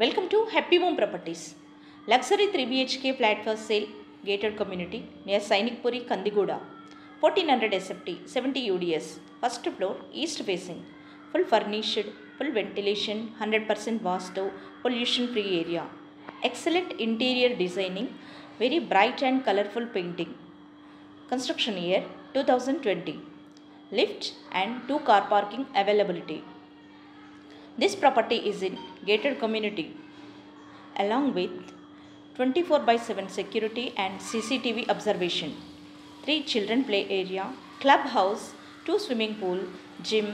Welcome to Happy Home Properties. Luxury 3 BHK flat for sale, gated community near Sainikpuri, Kandigooda. 1400 SFT, 70 UDS. First floor, east facing. Full furnished, full ventilation, 100% vastu, pollution free area. Excellent interior designing, very bright and colorful painting. Construction year 2020. Lift and 2 car parking availability. This property is in gated community along with 24/7 security and CCTV observation. 3 children play area, clubhouse, 2 swimming pool, gym,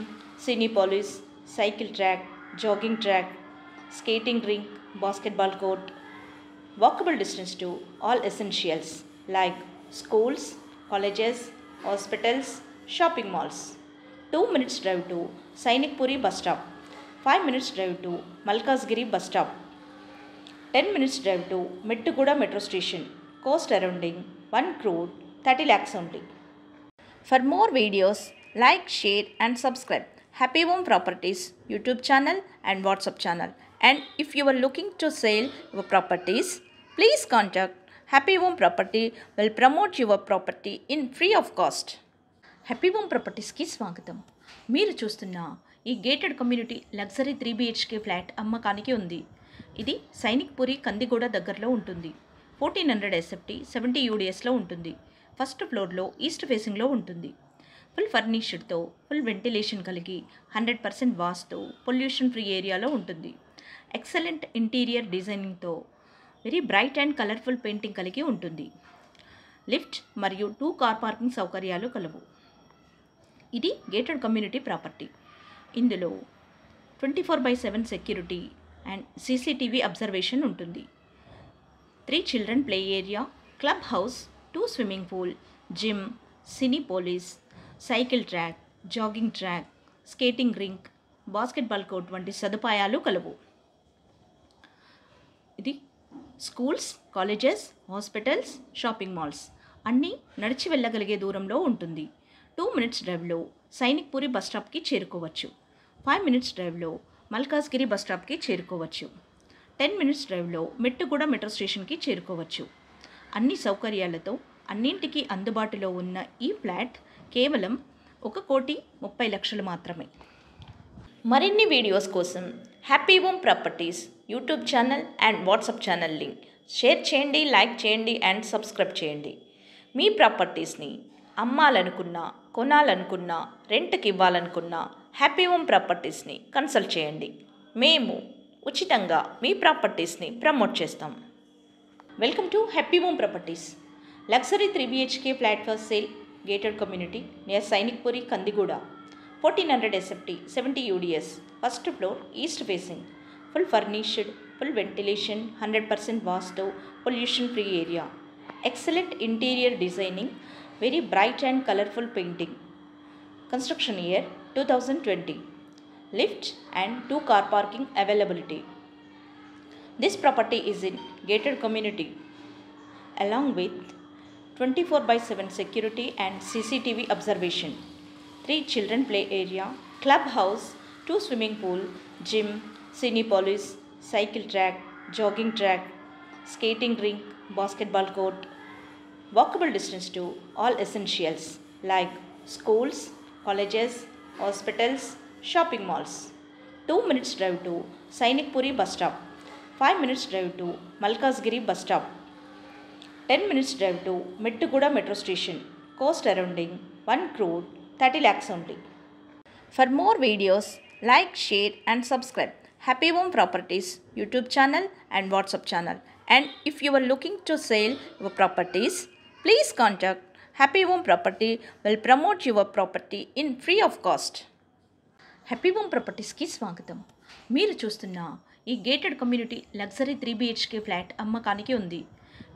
cinepolis, cycle track, jogging track, skating rink, basketball court. Walkable distance to all essentials like schools, colleges, hospitals, shopping malls. 2 minutes drive to Sainikpuri bus stop. 5 minutes drive to Malkasgiri bus stop. 10 minutes drive to Mettuguda metro station. Cost surrounding 1 crore 30 lakhs only. For more videos, like, share and subscribe Happy Home Properties YouTube channel and WhatsApp channel. And if you are looking to sell your properties, please contact Happy Home Property will promote your property in free of cost. Happy home ప్రాపర్టీస్కి స్వాగతం. మీరు చూస్తున్న ఈ gated community luxury 3 BHK flat అమ్మకానికి ఉంది. ఇది సైనిక్పురి కందిగూడ దగ్గరలో ఉంటుంది. 1400 SFT, 70 UDSలో ఉంటుంది. ఫస్ట్ ఫ్లోర్లో ఈస్ట్ ఫేసింగ్లో ఉంటుంది. ఫుల్ ఫర్నిష్డ్తో ఫుల్ వెంటిలేషన్ కలిగి 100% వాస్తు పొల్యూషన్ ఫ్రీ ఏరియాలో ఉంటుంది. ఎక్సలెంట్ ఇంటీరియర్ డిజైనింగ్తో very bright and colourful painting కలిగి ఉంటుంది. లిఫ్ట్ మరియు 2 కార్ పార్కింగ్ సౌకర్యాలు కలవు. ఇది గేటెడ్ కమ్యూనిటీ ప్రాపర్టీ. ఇందులో 24/7 సెక్యూరిటీ అండ్ CCTV అబ్జర్వేషన్ ఉంటుంది. 3 children play area, club house, 2 swimming pool, gym, Cinepolis, cycle track, jogging track, skating rink, basketball court వంటి సదుపాయాలు కలవు. ఇది schools, colleges, hospitals, shopping malls అన్నీ నడిచి వెళ్ళగలిగే దూరంలో ఉంటుంది. 2 minutes డ్రైవ్లో సైనిక్పురి బస్ స్టాప్కి చేరుకోవచ్చు. 5 minutes డ్రైవ్లో మల్కాజ్గిరి బస్ స్టాప్కి చేరుకోవచ్చు. 10 minutes డ్రైవ్లో మెట్టుగూడ మెట్రో స్టేషన్కి చేరుకోవచ్చు. అన్ని సౌకర్యాలతో అన్నింటికీ అందుబాటులో ఉన్న ఈ ఫ్లాట్ కేవలం 1,30,00,000 మాత్రమే. మరిన్ని వీడియోస్ కోసం happy home properties YouTube channel and WhatsApp channel link share చేయండి, లైక్ చేయండి అండ్ సబ్స్క్రైబ్ చేయండి. మీ ప్రాపర్టీస్ని అమ్మాలనుకున్నా, కొనాలనుకున్నా, రెంట్కి ఇవ్వాలనుకున్నా హ్యాపీ హోమ్ ప్రాపర్టీస్ని కన్సల్ట్ చేయండి. మేము ఉచితంగా మీ ప్రాపర్టీస్ని ప్రమోట్ చేస్తాం. Welcome to happy home properties. Luxury 3 BHK flat for sale, gated community near Sainikpuri, Kandiguda. 1400 SFT, 70 UDS. First floor, east facing. Full furnished, full ventilation, 100% vastu, pollution free area. Excellent interior designing, very bright and colorful painting. Construction year 2020. Lift and 2 car parking availability. This property is in gated community along with 24/7 security and CCTV observation. 3 children play area, clubhouse, 2 swimming pool, gym, cinepolis, cycle track, jogging track, skating rink, basketball court. Walkable distance to all essentials like schools, colleges, hospitals, shopping malls. 2 minutes drive to Sainikpuri bus stop. 5 minutes drive to Malkasgiri bus stop. 10 minutes drive to Mettuguda metro station. Cost surrounding 1 crore 30 lakhs only. For more videos, like, share and subscribe Happy Home Properties YouTube channel and WhatsApp channel. And if you are looking to sell your properties, please contact Happy Home Property will promote your property in free of cost. Happy home ప్రాపర్టీస్కి స్వాగతం. మీరు చూస్తున్న ఈ gated community luxury 3 BHK flat అమ్మకానికి ఉంది.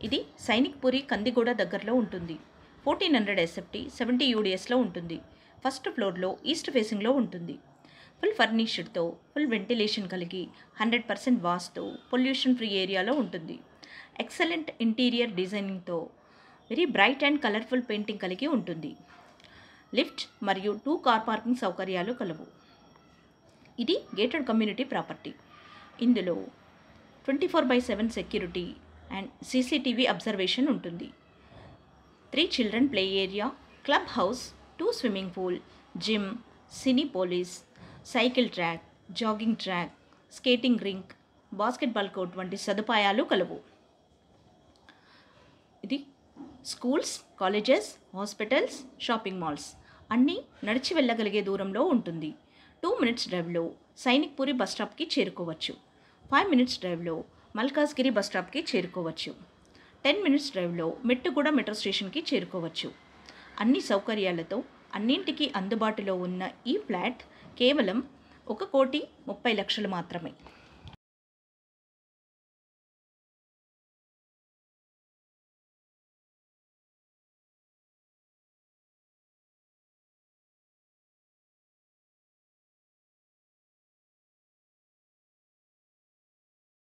ఇది సైనిక్పురి, కందిగూడ దగ్గరలో ఉంటుంది. 1400 SFT, 70 UDSలో ఉంటుంది. ఫస్ట్ ఫ్లోర్లో ఈస్ట్ ఫేసింగ్లో ఉంటుంది. ఫుల్ ఫర్నిష్డ్తో ఫుల్ వెంటిలేషన్ కలిగి 100% వాస్తు పొల్యూషన్ ఫ్రీ ఏరియాలో ఉంటుంది. ఎక్సలెంట్ ఇంటీరియర్ డిజైనింగ్తో very bright and colourful painting కలిగి ఉంటుంది. లిఫ్ట్ మరియు 2 కార్ పార్కింగ్ సౌకర్యాలు కలవు. ఇది గేటెడ్ కమ్యూనిటీ ప్రాపర్టీ. ఇందులో 24/7 సెక్యూరిటీ అండ్ సీసీటీవీ అబ్జర్వేషన్ ఉంటుంది. 3 children play area, club house, 2 swimming pool, gym, cine police, cycle track, jogging track, skating rink, basketball court వంటి సదుపాయాలు కలవు. ఇది schools, colleges, hospitals, shopping malls అన్నీ నడిచి వెళ్ళగలిగే దూరంలో ఉంటుంది. 2 మినిట్స్ డ్రైవ్లో సైనిక్ పూరి బస్ స్టాప్కి చేరుకోవచ్చు. 5 మినిట్స్ డ్రైవ్లో మల్కాజ్గిరి బస్ స్టాప్కి చేరుకోవచ్చు. 10 మినిట్స్ డ్రైవ్లో మెట్టుగూడ మెట్రో స్టేషన్కి చేరుకోవచ్చు. అన్ని సౌకర్యాలతో అన్నింటికీ అందుబాటులో ఉన్న ఈ ఫ్లాట్ కేవలం 1,30,30,00,000 మాత్రమే.